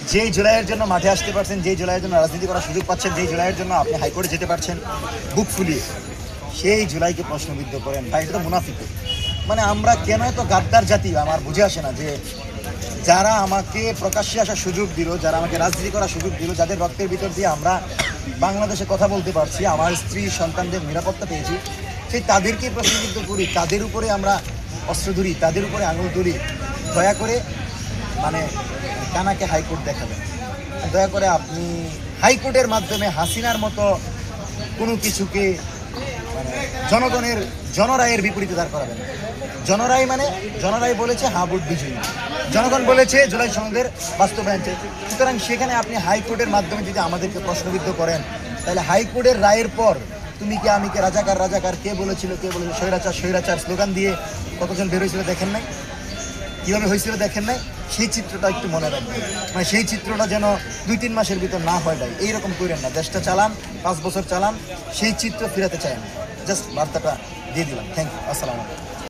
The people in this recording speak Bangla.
যেই জুলাইয়ের জন্য মাঠে আসতে পারছেন, যেই জুলাইয়ের জন্য রাজনীতি করার সুযোগ পাচ্ছেন, যেই জুলাইয়ের জন্য আপনি হাইকোর্টে যেতে পারছেন বুক ফুলিয়ে, সেই জুলাইকে প্রশ্নবিদ্ধ করেন ভাই, এটা তো মুনাফিক। মানে আমরা কেন এত গাদ্দার জাতি আমার বুঝে আসে না, যে যারা আমাকে প্রকাশ্যে আসার সুযোগ দিল, যারা আমাকে রাজনীতি করার সুযোগ দিল, যাদের রক্তের ভিতর দিয়ে আমরা বাংলাদেশে কথা বলতে পারছি, আমার স্ত্রী সন্তানদের নিরাপত্তা পেয়েছি, সেই তাদেরকেই প্রশ্নবিদ্ধ করি, তাদের উপরে আমরা অস্ত্র ধরি, তাদের উপরে আঙুল ধরি। দয়া করে মানে কানাকে হাইকোর্ট দেখাবেন, দয়া করে আপনি হাইকোর্টের মাধ্যমে হাসিনার মতো কোনো কিছুকে মানে জনরায়ের বিপরীতে দাঁড় করাবেন। জনরায় মানে জনরায় বলেছে হা ভোট বিজয়ী, জনগণ বলেছে জুলাই সনদের বাস্তবায়ন চাই। সুতরাং সেখানে আপনি হাইকোর্টের মাধ্যমে যদি আমাদেরকে প্রশ্নবিদ্ধ করেন, তাহলে হাইকোর্টের রায়ের পর তুমি কে আমি কে, রাজাকার রাজাকার, কে বলেছিল স্বৈরাচার স্বৈরাচার স্লোগান দিয়ে কতজন বেরোয়েছিল দেখেন নাই? কীভাবে হয়েছিল দেখেন নাই? সেই চিত্রটা একটু মনে রাখবেন, মানে সেই চিত্রটা যেন 2-3 মাসের ভিতর না হয় ভাই। এইরকম করেন না, দেশটা চালান, 5 বছর চালান, সেই চিত্র ফেরাতে চাই না। জাস্ট বার্তাটা দিয়ে দিলাম। থ্যাংক ইউ, আসসালামু আলাইকুম।